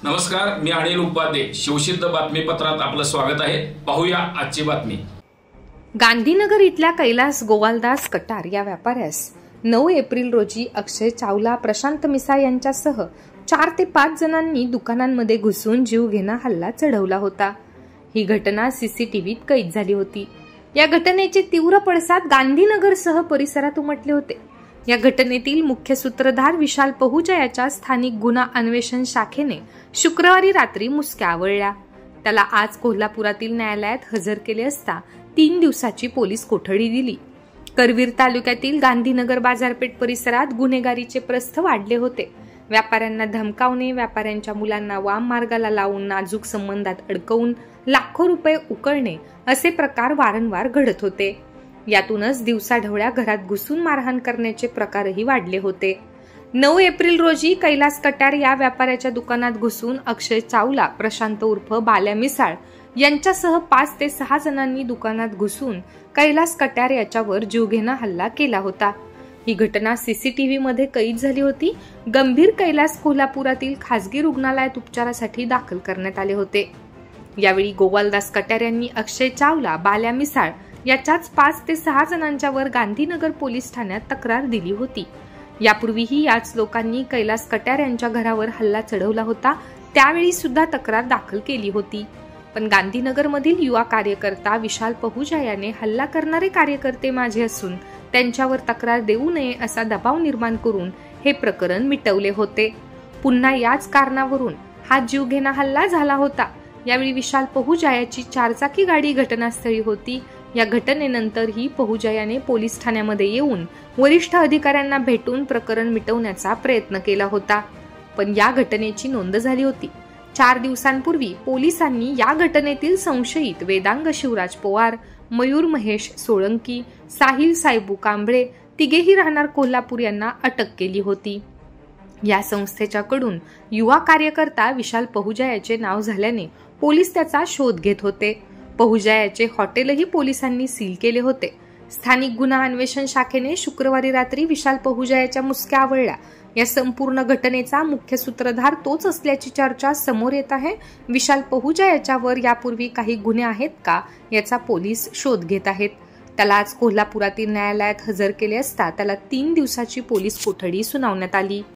नमस्कार, मी अनिल उपाध्ये. शिवसिद्ध बातमीपत्रात आपलं स्वागत आहे. पाहूया आजची बातमी. गांधीनगर इथल्या कैलास गोवालदास कटार या व्यापाऱ्यास 9 एप्रिल रोजी अक्षय चावला, प्रशांत मिसाळ यांच्यासह 4 ते 5 जणांनी दुकानांमध्ये घुसून जीवघेणा हल्ला चढवला होता. ही घटना सीसीटीव्हीत कैद झाली होती. या घटनेचे तीव्र पडसाद गांधीनगरसह परिसरात उमटले होते. या घटनेतील मुख्य सूत्रधार विशाल पहुजा याच्या स्थानिक गुन्हा अन्वेषण शाखेने शुक्रवारी रात्री मुसक्या आवळल्या. त्याला आज कोल्हापुरातील न्यायालयात हजर केले असता 3 दिवसाची पोलीस कोठडी दिली. करवीर तालुक्यातील गांधीनगर बाजारपेठ परिसरात गुन्हेगारीचे प्रस्थ वाढले होते. व्यापाऱ्यांना धमकावणे, व्यापाऱ्यांच्या मुलांना वाम मार्गाला लावून नाजूक संबंधात अडकवून लाखो रुपये उकळणे असे प्रकार वारंवार घडत होते. यातूनच दिवसाढवळ्या घरात घुसून मारहाण करण्याचे प्रकारही वाढले होते. 9 एप्रिल रोजी कैलास कटार या व्यापाऱ्याच्या दुकानात घुसून अक्षय चावला, प्रशांत उर्फ बाल्या मिसाळ यांच्यासह 5 ते 6 जणांनी दुकानात घुसून कैलास कटार याच्यावर जीवघेणा हल्ला केला होता. ही घटना सीसीटीव्ही मध्ये कैद झाली होती. गंभीर कैलास कोल्हापुरातील खासगी रुग्णालयात उपचारासाठी दाखल करण्यात आले होते. यावेळी गोवालदास कटार यांनी अक्षय चावला, बाल्या मिसाळ याच्याच 5 ते 6 जणांच्या वर गांधीनगर पोलीस ठाण्यात तक्रार दिली होती. यापूर्वीही याच लोकांनी कैलास कटार यांच्या घरावर हल्ला चढवला होता. त्यावेळी सुद्धा तक्रार दाखल केली होती. पण गांधीनगरमधील युवा कार्यकर्ता विशाल पहुजा याने हल्ला करणारे कार्यकर्ते माझे असून त्यांच्यावर तक्रार देऊ नये असा दबाव निर्माण करून हे प्रकरण मिटवले होते. पुन्हा याच कारणावरून हा जीवघेणा हल्ला झाला होता. यावेळी विशाल पहुजा याची 4 चाकी गाडी घटनास्थळी होती. या घटनेनंतरही पहुजा याने पोलीस ठाण्यामध्ये येऊन वरिष्ठ अधिकाऱ्यांना भेटून प्रकरण मिटवण्याचा प्रयत्न केला होता. पण या घटनेची नोंद झाली होती. 4 दिवसांपूर्वी पोलिसांनी या घटनेतील संशयित वेदांग शिवराज पवार, मयूर महेश सोळंकी, साहिल साहेबू कांबळे तिघेही राहणार कोल्हापूर यांना अटक केली होती. या संस्थेच्याकडून युवा कार्यकर्ता विशाल पहुजा याचे नाव झाल्याने पोलीस त्याचा शोध घेत होते. पहुजा याचे हॉटेलही पोलिसांनी सील केले होते. स्थानिक गुन्हा अन्वेषण शाखेने शुक्रवारी रात्री विशाल पहुजा याच्या मुसक्या आवळल्या. या संपूर्ण घटनेचा मुख्य सूत्रधार तोच असल्याची चर्चा समोर येत आहे. विशाल पहुजा याच्यावर यापूर्वी काही गुन्हे आहेत का याचा पोलीस शोध घेत आहेत. त्याला आज कोल्हापुरातील न्यायालयात हजर केले असता त्याला 3 दिवसाची पोलीस कोठडी सुनावण्यात आली.